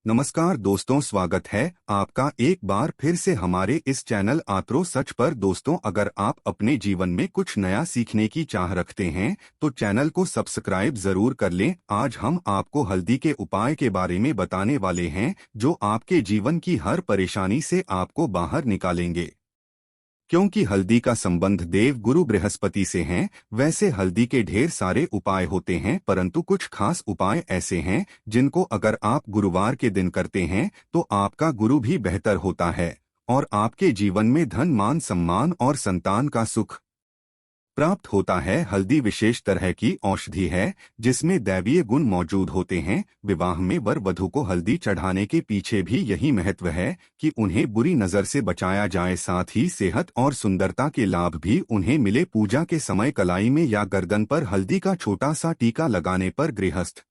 नमस्कार दोस्तों, स्वागत है आपका एक बार फिर से हमारे इस चैनल आत्रो सच पर। दोस्तों, अगर आप अपने जीवन में कुछ नया सीखने की चाह रखते हैं तो चैनल को सब्सक्राइब जरूर कर लें। आज हम आपको हल्दी के उपाय के बारे में बताने वाले हैं जो आपके जीवन की हर परेशानी से आपको बाहर निकालेंगे। क्योंकि हल्दी का संबंध देव गुरु बृहस्पति से है, वैसे हल्दी के ढेर सारे उपाय होते हैं, परंतु कुछ खास उपाय ऐसे हैं जिनको अगर आप गुरुवार के दिन करते हैं तो आपका गुरु भी बेहतर होता है और आपके जीवन में धन, मान, सम्मान और संतान का सुख प्राप्त होता है। हल्दी विशेष तरह की औषधि है जिसमें दैवीय गुण मौजूद होते हैं। विवाह में वर वधू को हल्दी चढ़ाने के पीछे भी यही महत्व है कि उन्हें बुरी नजर से बचाया जाए, साथ ही सेहत और सुंदरता के लाभ भी उन्हें मिले। पूजा के समय कलाई में या गर्दन पर हल्दी का छोटा सा टीका लगाने पर गृहस्थ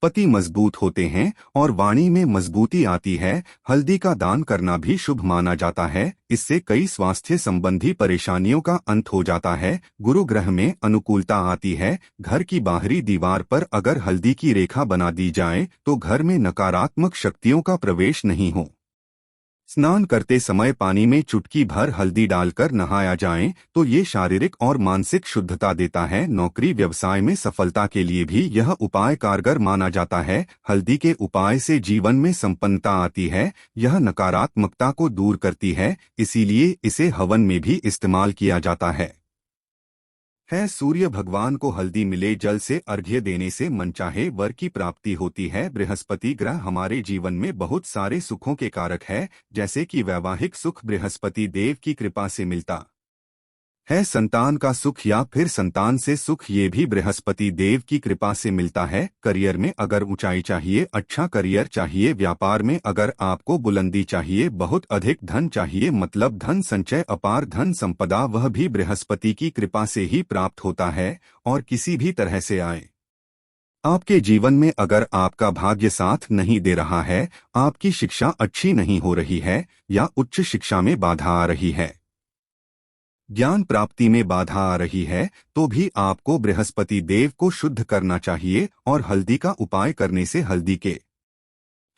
पति मजबूत होते हैं और वाणी में मजबूती आती है। हल्दी का दान करना भी शुभ माना जाता है, इससे कई स्वास्थ्य संबंधी परेशानियों का अंत हो जाता है। गुरु ग्रह में अनुकूलता आती है। घर की बाहरी दीवार पर अगर हल्दी की रेखा बना दी जाए तो घर में नकारात्मक शक्तियों का प्रवेश नहीं हो। स्नान करते समय पानी में चुटकी भर हल्दी डालकर नहाया जाए तो ये शारीरिक और मानसिक शुद्धता देता है। नौकरी व्यवसाय में सफलता के लिए भी यह उपाय कारगर माना जाता है। हल्दी के उपाय से जीवन में संपन्नता आती है। यह नकारात्मकता को दूर करती है, इसीलिए इसे हवन में भी इस्तेमाल किया जाता है। सूर्य भगवान को हल्दी मिले जल से अर्घ्य देने से मनचाहे वर की प्राप्ति होती है। बृहस्पति ग्रह हमारे जीवन में बहुत सारे सुखों के कारक है, जैसे कि वैवाहिक सुख बृहस्पति देव की कृपा से मिलता है। संतान का सुख या फिर संतान से सुख, ये भी बृहस्पति देव की कृपा से मिलता है। करियर में अगर ऊंचाई चाहिए, अच्छा करियर चाहिए। व्यापार में अगर आपको बुलंदी चाहिए, बहुत अधिक धन चाहिए, मतलब धन संचय, अपार धन संपदा, वह भी बृहस्पति की कृपा से ही प्राप्त होता है और किसी भी तरह से आए। आपके जीवन में अगर आपका भाग्य साथ नहीं दे रहा है, आपकी शिक्षा अच्छी नहीं हो रही है या उच्च शिक्षा में बाधा आ रही है, ज्ञान प्राप्ति में बाधा आ रही है, तो भी आपको बृहस्पति देव को शुद्ध करना चाहिए और हल्दी का उपाय करने से, हल्दी के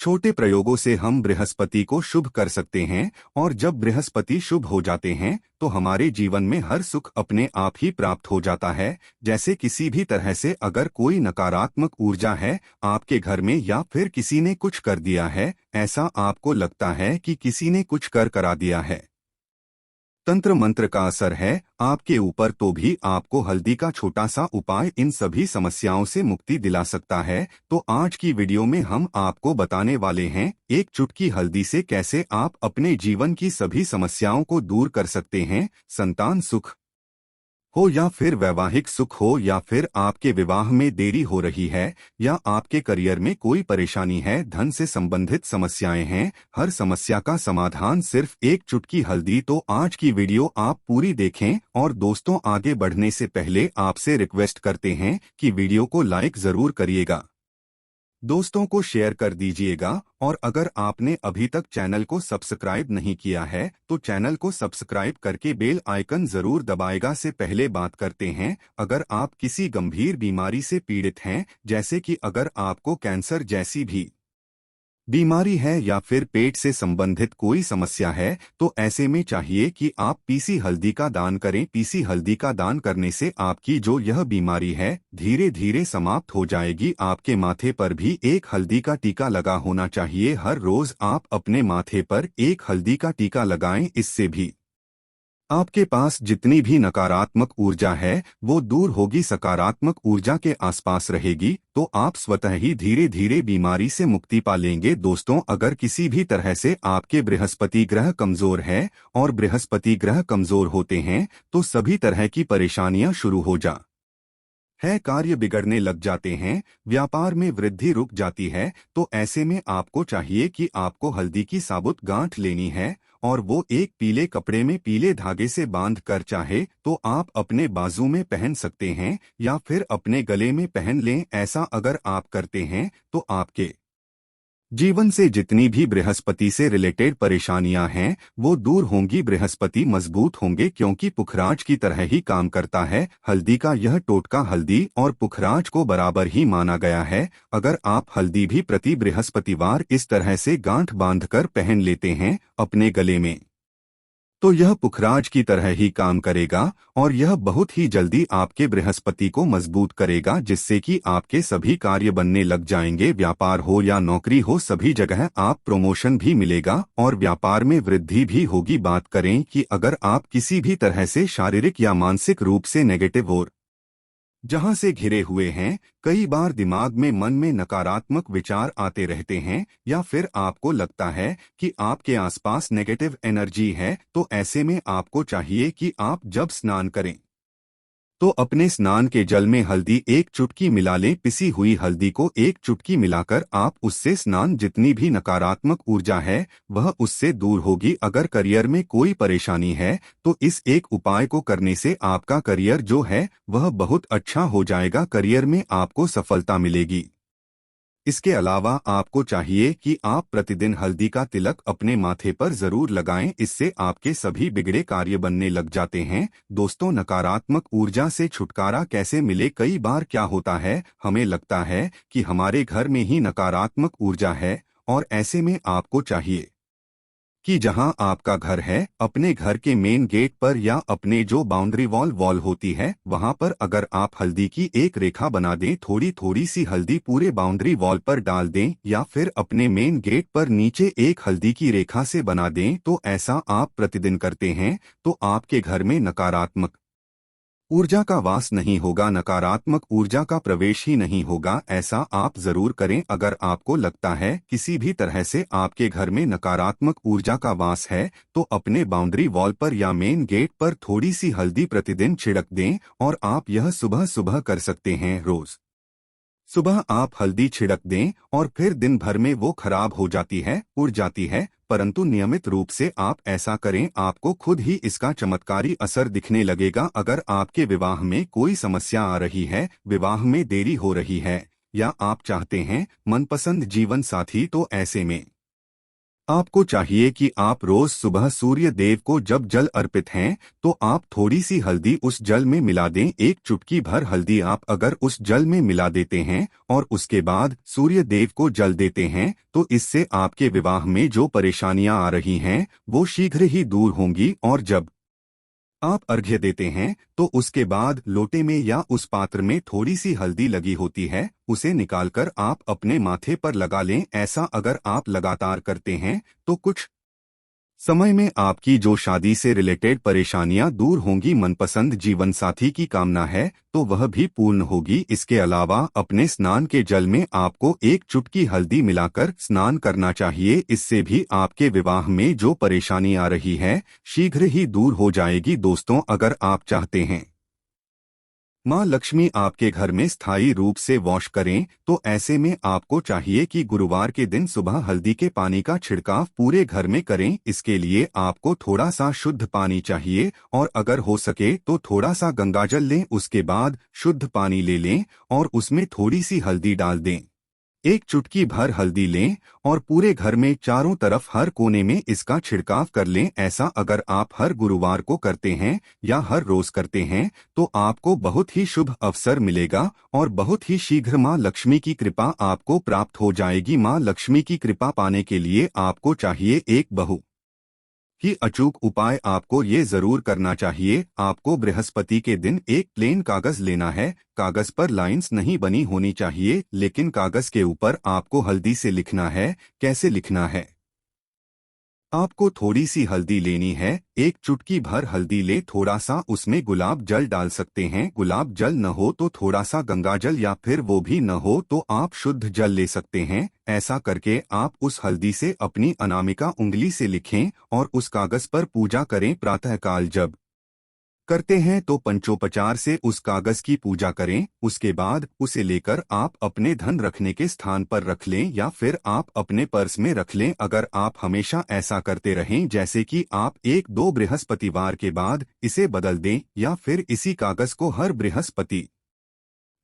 छोटे प्रयोगों से हम बृहस्पति को शुभ कर सकते हैं। और जब बृहस्पति शुभ हो जाते हैं तो हमारे जीवन में हर सुख अपने आप ही प्राप्त हो जाता है। जैसे किसी भी तरह से अगर कोई नकारात्मक ऊर्जा है आपके घर में या फिर किसी ने कुछ कर दिया है, ऐसा आपको लगता है कि किसी ने कुछ कर करा दिया है, तंत्र मंत्र का असर है आपके ऊपर, तो भी आपको हल्दी का छोटा सा उपाय इन सभी समस्याओं से मुक्ति दिला सकता है। तो आज की वीडियो में हम आपको बताने वाले हैं एक चुटकी हल्दी से कैसे आप अपने जीवन की सभी समस्याओं को दूर कर सकते हैं। संतान सुख हो या फिर वैवाहिक सुख हो या फिर आपके विवाह में देरी हो रही है या आपके करियर में कोई परेशानी है, धन से संबंधित समस्याएं हैं, हर समस्या का समाधान सिर्फ एक चुटकी हल्दी। तो आज की वीडियो आप पूरी देखें। और दोस्तों, आगे बढ़ने से पहले आपसे रिक्वेस्ट करते हैं कि वीडियो को लाइक जरूर करिएगा, दोस्तों को शेयर कर दीजिएगा और अगर आपने अभी तक चैनल को सब्सक्राइब नहीं किया है तो चैनल को सब्सक्राइब करके बेल आइकन जरूर दबाएगा। से पहले बात करते हैं, अगर आप किसी गंभीर बीमारी से पीड़ित हैं, जैसे कि अगर आपको कैंसर जैसी भी बीमारी है या फिर पेट से संबंधित कोई समस्या है, तो ऐसे में चाहिए कि आप पीसी हल्दी का दान करें। पीसी हल्दी का दान करने से आपकी जो यह बीमारी है धीरे धीरे समाप्त हो जाएगी। आपके माथे पर भी एक हल्दी का टीका लगा होना चाहिए। हर रोज आप अपने माथे पर एक हल्दी का टीका लगाएं, इससे भी आपके पास जितनी भी नकारात्मक ऊर्जा है वो दूर होगी, सकारात्मक ऊर्जा के आसपास रहेगी, तो आप स्वतः ही धीरे धीरे बीमारी से मुक्ति पा लेंगे। दोस्तों, अगर किसी भी तरह से आपके बृहस्पति ग्रह कमजोर है और बृहस्पति ग्रह कमजोर होते हैं तो सभी तरह की परेशानियां शुरू हो जा है, कार्य बिगड़ने लग जाते हैं, व्यापार में वृद्धि रुक जाती है। तो ऐसे में आपको चाहिए कि आपको हल्दी की साबुत गांठ लेनी है और वो एक पीले कपड़े में पीले धागे से बांध कर, चाहे तो आप अपने बाजू में पहन सकते हैं या फिर अपने गले में पहन लें। ऐसा अगर आप करते हैं तो आपके जीवन से जितनी भी बृहस्पति से रिलेटेड परेशानियां हैं वो दूर होंगी। बृहस्पति मजबूत होंगे क्योंकि पुखराज की तरह ही काम करता है। हल्दी का यह टोटका हल्दी और पुखराज को बराबर ही माना गया है। अगर आप हल्दी भी प्रति बृहस्पतिवार इस तरह से गांठ बांधकर पहन लेते हैं अपने गले में, तो यह पुखराज की तरह ही काम करेगा और यह बहुत ही जल्दी आपके बृहस्पति को मजबूत करेगा, जिससे कि आपके सभी कार्य बनने लग जाएंगे। व्यापार हो या नौकरी हो, सभी जगह आप प्रमोशन भी मिलेगा और व्यापार में वृद्धि भी होगी। बात करें कि अगर आप किसी भी तरह से शारीरिक या मानसिक रूप से नेगेटिव और जहां से घिरे हुए हैं, कई बार दिमाग में मन में नकारात्मक विचार आते रहते हैं या फिर आपको लगता है कि आपके आसपास नेगेटिव एनर्जी है, तो ऐसे में आपको चाहिए कि आप जब स्नान करें तो अपने स्नान के जल में हल्दी एक चुटकी मिला लें। पिसी हुई हल्दी को एक चुटकी मिलाकर आप उससे स्नान, जितनी भी नकारात्मक ऊर्जा है वह उससे दूर होगी। अगर करियर में कोई परेशानी है तो इस एक उपाय को करने से आपका करियर जो है वह बहुत अच्छा हो जाएगा। करियर में आपको सफलता मिलेगी। इसके अलावा आपको चाहिए कि आप प्रतिदिन हल्दी का तिलक अपने माथे पर जरूर लगाएं। इससे आपके सभी बिगड़े कार्य बनने लग जाते हैं। दोस्तों, नकारात्मक ऊर्जा से छुटकारा कैसे मिले? कई बार क्या होता है, हमें लगता है कि हमारे घर में ही नकारात्मक ऊर्जा है और ऐसे में आपको चाहिए कि जहां आपका घर है, अपने घर के मेन गेट पर या अपने जो बाउंड्री वॉल होती है वहां पर अगर आप हल्दी की एक रेखा बना दें, थोड़ी थोड़ी सी हल्दी पूरे बाउंड्री वॉल पर डाल दें या फिर अपने मेन गेट पर नीचे एक हल्दी की रेखा से बना दें, तो ऐसा आप प्रतिदिन करते हैं तो आपके घर में नकारात्मक ऊर्जा का वास नहीं होगा, नकारात्मक ऊर्जा का प्रवेश ही नहीं होगा। ऐसा आप जरूर करें। अगर आपको लगता है किसी भी तरह से आपके घर में नकारात्मक ऊर्जा का वास है तो अपने बाउंड्री वॉल पर या मेन गेट पर थोड़ी सी हल्दी प्रतिदिन छिड़क दें और आप यह सुबह सुबह कर सकते हैं। रोज सुबह आप हल्दी छिड़क दें और फिर दिन भर में वो खराब हो जाती है, उड़ जाती है, परंतु नियमित रूप से आप ऐसा करें, आपको खुद ही इसका चमत्कारी असर दिखने लगेगा। अगर आपके विवाह में कोई समस्या आ रही है, विवाह में देरी हो रही है या आप चाहते हैं मनपसंद जीवन साथी, तो ऐसे में आपको चाहिए कि आप रोज सुबह सूर्य देव को जब जल अर्पित हैं तो आप थोड़ी सी हल्दी उस जल में मिला दें। एक चुटकी भर हल्दी आप अगर उस जल में मिला देते हैं और उसके बाद सूर्य देव को जल देते हैं तो इससे आपके विवाह में जो परेशानियां आ रही हैं वो शीघ्र ही दूर होंगी। और जब आप अर्घ्य देते हैं तो उसके बाद लोटे में या उस पात्र में थोड़ी सी हल्दी लगी होती है, उसे निकालकर आप अपने माथे पर लगा लें। ऐसा अगर आप लगातार करते हैं तो कुछ समय में आपकी जो शादी से रिलेटेड परेशानियां दूर होंगी। मनपसंद जीवन साथी की कामना है तो वह भी पूर्ण होगी। इसके अलावा अपने स्नान के जल में आपको एक चुटकी हल्दी मिलाकर स्नान करना चाहिए। इससे भी आपके विवाह में जो परेशानी आ रही है शीघ्र ही दूर हो जाएगी। दोस्तों, अगर आप चाहते हैं माँ लक्ष्मी आपके घर में स्थायी रूप से वॉश करें तो ऐसे में आपको चाहिए कि गुरुवार के दिन सुबह हल्दी के पानी का छिड़काव पूरे घर में करें। इसके लिए आपको थोड़ा सा शुद्ध पानी चाहिए और अगर हो सके तो थोड़ा सा गंगाजल लें। उसके बाद शुद्ध पानी ले लें और उसमें थोड़ी सी हल्दी डाल दें। एक चुटकी भर हल्दी लें और पूरे घर में चारों तरफ हर कोने में इसका छिड़काव कर लें। ऐसा अगर आप हर गुरुवार को करते हैं या हर रोज करते हैं तो आपको बहुत ही शुभ अवसर मिलेगा और बहुत ही शीघ्र माँ लक्ष्मी की कृपा आपको प्राप्त हो जाएगी। माँ लक्ष्मी की कृपा पाने के लिए आपको चाहिए एक बहु कि अचूक उपाय आपको ये जरूर करना चाहिए। आपको बृहस्पति के दिन एक प्लेन कागज लेना है। कागज पर लाइंस नहीं बनी होनी चाहिए, लेकिन कागज के ऊपर आपको हल्दी से लिखना है। कैसे लिखना है? आपको थोड़ी सी हल्दी लेनी है, एक चुटकी भर हल्दी ले, थोड़ा सा उसमें गुलाब जल डाल सकते हैं। गुलाब जल न हो तो थोड़ा सा गंगाजल या फिर वो भी न हो तो आप शुद्ध जल ले सकते हैं। ऐसा करके आप उस हल्दी से अपनी अनामिका उंगली से लिखें और उस कागज पर पूजा करें। प्रातःकाल जब करते हैं तो पंचोपचार से उस कागज की पूजा करें। उसके बाद उसे लेकर आप अपने धन रखने के स्थान पर रख लें या फिर आप अपने पर्स में रख लें। अगर आप हमेशा ऐसा करते रहें, जैसे कि आप एक दो बृहस्पतिवार के बाद इसे बदल दें या फिर इसी कागज को हर बृहस्पति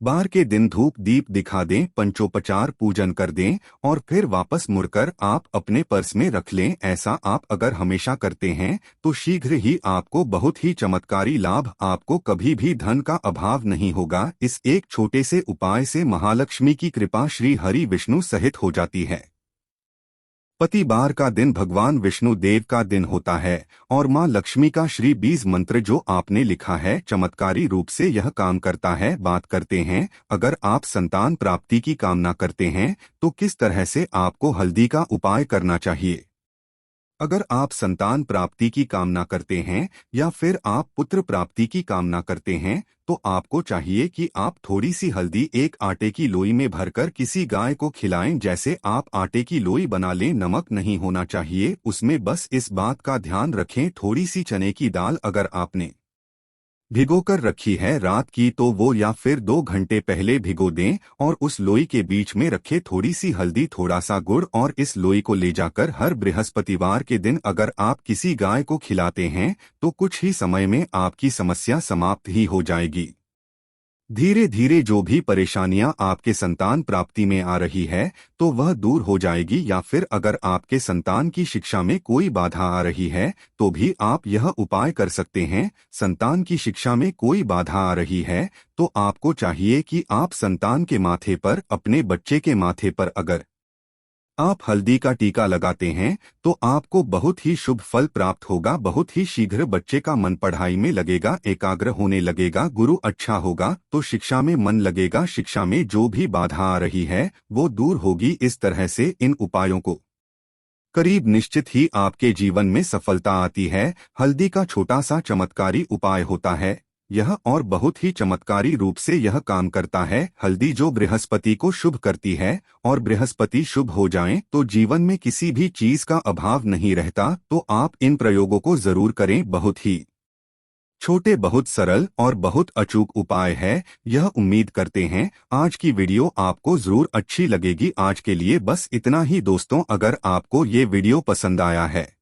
बार के दिन धूप दीप दिखा दें, पंचोपचार पूजन कर दें और फिर वापस मुड़कर आप अपने पर्स में रख लें। ऐसा आप अगर हमेशा करते हैं तो शीघ्र ही आपको बहुत ही चमत्कारी लाभ, आपको कभी भी धन का अभाव नहीं होगा। इस एक छोटे से उपाय से महालक्ष्मी की कृपा श्री हरि विष्णु सहित हो जाती है। पतिवार का दिन भगवान विष्णु देव का दिन होता है और मां लक्ष्मी का श्री बीज मंत्र जो आपने लिखा है चमत्कारी रूप से यह काम करता है। बात करते हैं, अगर आप संतान प्राप्ति की कामना करते हैं तो किस तरह से आपको हल्दी का उपाय करना चाहिए। अगर आप संतान प्राप्ति की कामना करते हैं या फिर आप पुत्र प्राप्ति की कामना करते हैं तो आपको चाहिए कि आप थोड़ी सी हल्दी एक आटे की लोई में भरकर किसी गाय को खिलाएं। जैसे आप आटे की लोई बना लें, नमक नहीं होना चाहिए उसमें, बस इस बात का ध्यान रखें। थोड़ी सी चने की दाल अगर आपने भिगोकर रखी है रात की तो वो या फिर 2 घंटे पहले भिगो दें और उस लोई के बीच में रखे थोड़ी सी हल्दी, थोड़ा सा गुड़ और इस लोई को ले जाकर हर बृहस्पतिवार के दिन अगर आप किसी गाय को खिलाते हैं तो कुछ ही समय में आपकी समस्या समाप्त ही हो जाएगी। धीरे धीरे जो भी परेशानियां आपके संतान प्राप्ति में आ रही है तो वह दूर हो जाएगी। या फिर अगर आपके संतान की शिक्षा में कोई बाधा आ रही है तो भी आप यह उपाय कर सकते हैं। संतान की शिक्षा में कोई बाधा आ रही है तो आपको चाहिए कि आप संतान के माथे पर, अपने बच्चे के माथे पर अगर आप हल्दी का टीका लगाते हैं तो आपको बहुत ही शुभ फल प्राप्त होगा। बहुत ही शीघ्र बच्चे का मन पढ़ाई में लगेगा, एकाग्र होने लगेगा, गुरु अच्छा होगा तो शिक्षा में मन लगेगा। शिक्षा में जो भी बाधा आ रही है वो दूर होगी। इस तरह से इन उपायों को करीब निश्चित ही आपके जीवन में सफलता आती है। हल्दी का छोटा सा चमत्कारी उपाय होता है यह और बहुत ही चमत्कारी रूप से यह काम करता है। हल्दी जो बृहस्पति को शुभ करती है और बृहस्पति शुभ हो जाएं तो जीवन में किसी भी चीज का अभाव नहीं रहता। तो आप इन प्रयोगों को जरूर करें। बहुत ही छोटे, बहुत सरल और बहुत अचूक उपाय है। यह उम्मीद करते हैं आज की वीडियो आपको जरूर अच्छी लगेगी। आज के लिए बस इतना ही दोस्तों, अगर आपको ये वीडियो पसंद आया है